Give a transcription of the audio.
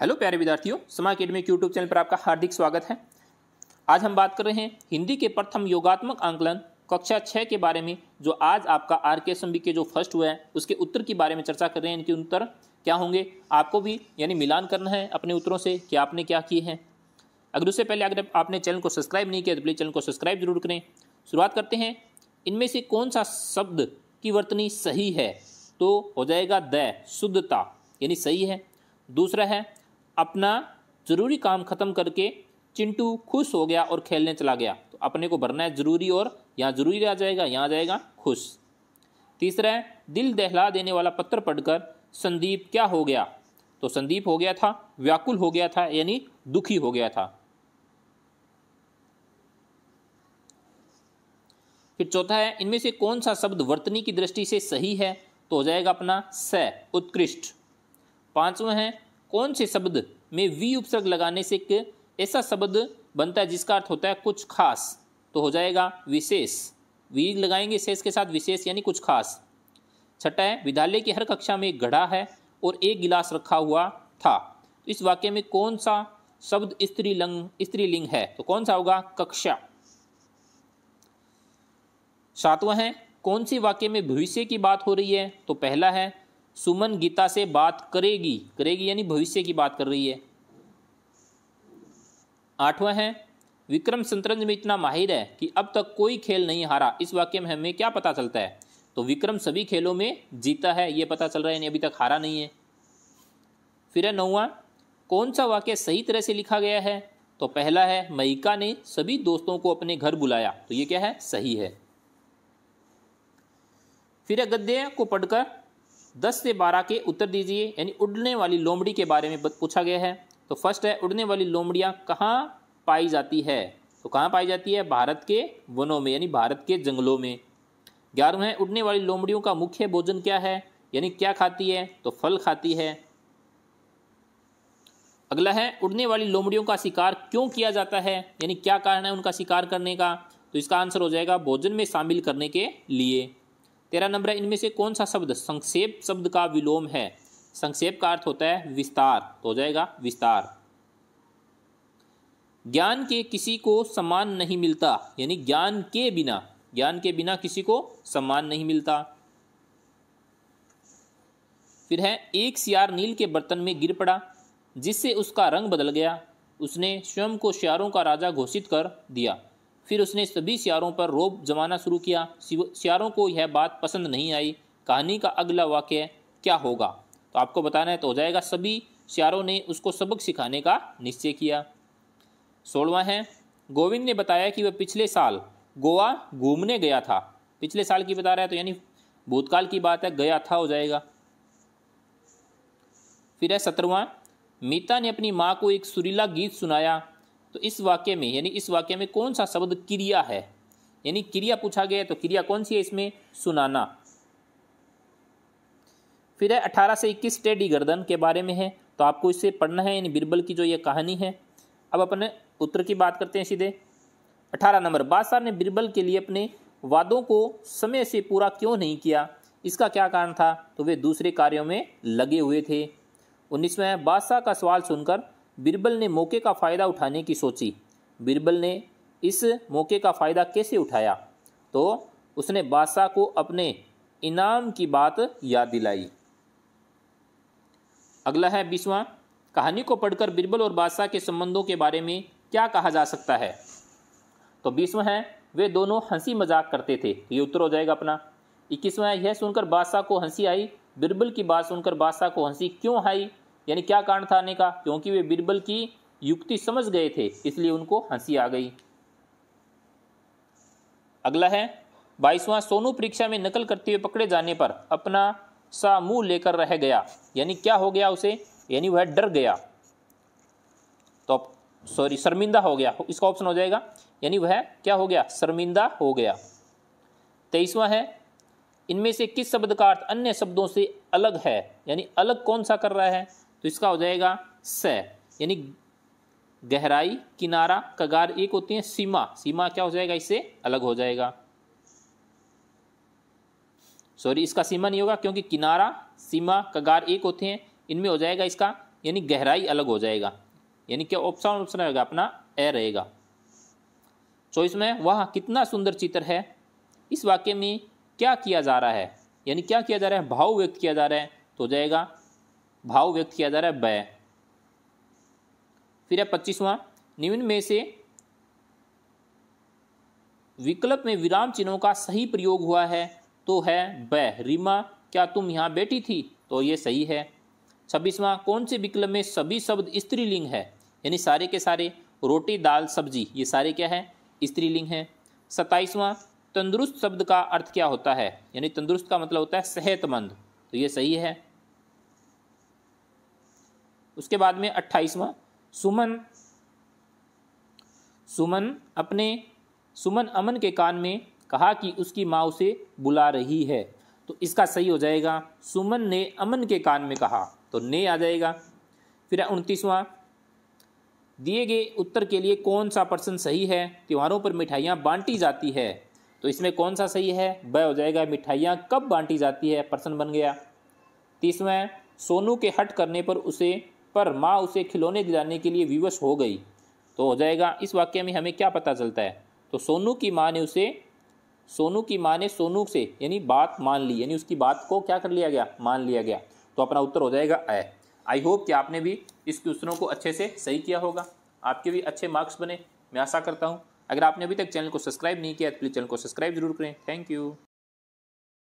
Hello प्यारे विद्यार्थियों, समा अकेडमी के यूट्यूब चैनल पर आपका हार्दिक स्वागत है। आज हम बात कर रहे हैं हिंदी के प्रथम योगात्मक आंकलन कक्षा 6 के बारे में। जो आज आपका RKSMB के जो फर्स्ट हुआ है उसके उत्तर के बारे में चर्चा कर रहे हैं। इनके उत्तर क्या होंगे, आपको भी यानी मिलान करना है अपने उत्तरों से कि आपने क्या किए हैं। अगर उससे पहले अगर आपने चैनल को सब्सक्राइब नहीं किया तो प्लीज़ चैनल को सब्सक्राइब जरूर करें। शुरुआत करते हैं। इनमें से कौन सा शब्द की वर्तनी सही है, तो हो जाएगा द, शुद्धता यानी सही है। दूसरा है अपना ज़रूरी काम ख़त्म करके चिंटू खुश हो गया और खेलने चला गया, तो अपने को भरना है ज़रूरी और यहाँ ज़रूरी आ जाएगा, यहाँ आ जाएगा खुश। तीसरा है दिल दहला देने वाला पत्र पढ़कर संदीप क्या हो गया, तो संदीप हो गया था व्याकुल हो गया था यानी दुखी हो गया था। फिर चौथा है इनमें से कौन सा शब्द वर्तनी की दृष्टि से सही है, तो हो जाएगा अपना स, उत्कृष्ट। पांचवा है कौन से शब्द में वी उपसर्ग लगाने से एक ऐसा शब्द बनता है जिसका अर्थ होता है कुछ खास, तो हो जाएगा विशेष। वी लगाएंगे शेष के साथ विशेष यानी कुछ खास। छठा है विद्यालय की हर कक्षा में एक घड़ा है और एक गिलास रखा हुआ था, तो इस वाक्य में कौन सा शब्द स्त्रीलिंग है, तो कौन सा होगा कक्षा। सातवां है कौन सी वाक्य में भविष्य की बात हो रही है, तो पहला है सुमन गीता से बात करेगी, करेगी यानी भविष्य की बात कर रही है। आठवां है विक्रम शतरंज में इतना माहिर है कि अब तक कोई खेल नहीं हारा, इस वाक्य में हमें क्या पता चलता है, तो विक्रम सभी खेलों में जीता है, ये पता चल रहा है यानी अभी तक हारा नहीं है। फिर है नौवां कौन सा वाक्य सही तरह से लिखा गया है, तो पहला है महिका ने सभी दोस्तों को अपने घर बुलाया, तो ये क्या है सही है। फिर है गद्य को पढ़कर 10 से 12 के उत्तर दीजिए, यानी उड़ने वाली लोमड़ी के बारे में पूछा गया है। तो फर्स्ट है उड़ने वाली लोमड़ियाँ कहाँ पाई जाती है, तो कहाँ पाई जाती है भारत के वनों में यानी भारत के जंगलों में। 11वां है उड़ने वाली लोमड़ियों का मुख्य भोजन क्या है, यानी क्या खाती है, तो फल खाती है। अगला है उड़ने वाली लोमड़ियों का शिकार क्यों किया जाता है, यानी क्या कारण है उनका शिकार करने का, तो इसका आंसर हो जाएगा भोजन में शामिल करने के लिए। 13 नंबर है इनमें से कौन सा शब्द संक्षेप शब्द का विलोम है, संक्षेप का अर्थ होता है विस्तार, तो हो जाएगा विस्तार। ज्ञान के किसी को सम्मान नहीं मिलता, यानी ज्ञान के बिना किसी को सम्मान नहीं मिलता। फिर है एक सियार नील के बर्तन में गिर पड़ा जिससे उसका रंग बदल गया, उसने स्वयं को सियारों का राजा घोषित कर दिया, फिर उसने सभी सियारों पर रौब जमाना शुरू किया, सियारों को यह बात पसंद नहीं आई, कहानी का अगला वाक्य क्या होगा, तो आपको बताना है, तो हो जाएगा सभी सियारों ने उसको सबक सिखाने का निश्चय किया। 16वां है गोविंद ने बताया कि वह पिछले साल गोवा घूमने गया था, पिछले साल की बता रहा है तो यानी भूतकाल की बात है, गया था हो जाएगा। फिर है 17वां मीता ने अपनी माँ को एक सुरीला गीत सुनाया, तो इस वाक्य में यानी इस वाक्य में कौन सा शब्द क्रिया है, यानी क्रिया पूछा गया है, तो क्रिया कौन सी है इसमें, सुनाना। फिर है 18 से 21 टेढ़ी गर्दन के बारे में है, तो आपको इसे पढ़ना है, यानी बिरबल की जो ये कहानी है। अब अपने उत्तर की बात करते हैं सीधे। 18 नंबर बादशाह ने बिरबल के लिए अपने वादों को समय से पूरा क्यों नहीं किया, इसका क्या कारण था, तो वे दूसरे कार्यों में लगे हुए थे। 19वां बादशाह का सवाल सुनकर बिरबल ने मौके का फ़ायदा उठाने की सोची, बिरबल ने इस मौके का फ़ायदा कैसे उठाया, तो उसने बादशाह को अपने इनाम की बात याद दिलाई। अगला है 20वां कहानी को पढ़कर बिरबल और बादशाह के संबंधों के बारे में क्या कहा जा सकता है, तो 20वां है वे दोनों हंसी मजाक करते थे, तो ये उत्तर हो जाएगा अपना। 21वां यह सुनकर बादशाह को हंसी आई, बिरबल की बात सुनकर बादशाह को हंसी क्यों आई, यानी क्या कारण था आने का, क्योंकि वे बिरबल की युक्ति समझ गए थे इसलिए उनको हंसी आ गई। अगला है 22वां सोनू परीक्षा में नकल करते हुए पकड़े जाने पर अपना सा मुंह लेकर रह गया, यानी क्या हो गया उसे, यानी वह डर गया, तो सॉरी शर्मिंदा हो गया, इसका ऑप्शन हो जाएगा, यानी वह क्या हो गया शर्मिंदा हो गया। 23वां है इनमें से किस शब्द का अर्थ अन्य शब्दों से अलग है, यानी अलग कौन सा कर रहा है, तो इसका हो जाएगा स, यानी गहराई, किनारा, कगार एक होती है, सीमा, सीमा क्या हो जाएगा इससे अलग हो जाएगा। सॉरी इसका सीमा नहीं होगा क्योंकि किनारा, सीमा, कगार एक होते हैं, इनमें हो जाएगा इसका यानी गहराई अलग हो जाएगा, यानी क्या ऑप्शन रहेगा अपना ए रहेगा। 24 में वह कितना सुंदर चित्र है, इस वाक्य में क्या किया जा रहा है, यानी क्या किया जा रहा है, भाव व्यक्त किया जा रहा है, तो हो जाएगा भाव व्यक्त किया जा रहा है ब। फिर है 25वां, निम्न में से विकल्प में विराम चिन्हों का सही प्रयोग हुआ है, तो है ब। रीमा क्या तुम यहाँ बैठी थी, तो ये सही है। 26वां, कौन से विकल्प में सभी शब्द स्त्रीलिंग है, यानी सारे के सारे रोटी दाल सब्जी ये सारे क्या है, स्त्रीलिंग है। 27वां, तंदुरुस्त शब्द का अर्थ क्या होता है, यानी तंदुरुस्त का मतलब होता है सेहतमंद, तो ये सही है। उसके बाद में 28वां, सुमन अमन के कान में कहा कि उसकी माँ उसे बुला रही है, तो इसका सही हो जाएगा सुमन ने अमन के कान में कहा, तो ने आ जाएगा। फिर 29वां, दिए गए उत्तर के लिए कौन सा प्रश्न सही है, त्योहारों पर मिठाइयाँ बांटी जाती है, तो इसमें कौन सा सही है, ब हो जाएगा। मिठाइयाँ कब बांटी जाती है, प्रश्न बन गया। 30वां, सोनू के हट करने पर माँ उसे खिलौने दिलाने के लिए विवश हो गई, तो हो जाएगा इस वाक्य में हमें क्या पता चलता है, तो सोनू की माँ ने सोनू से यानी बात मान ली, यानी उसकी बात को क्या कर लिया गया, मान लिया गया, तो अपना उत्तर हो जाएगा ए। आई होप कि आपने भी इस क्वेश्चनों को अच्छे से सही किया होगा, आपके भी अच्छे मार्क्स बने, मैं आशा करता हूँ। अगर आपने अभी तक चैनल को सब्सक्राइब नहीं किया तो प्लीज़ चैनल को सब्सक्राइब जरूर करें। Thank you.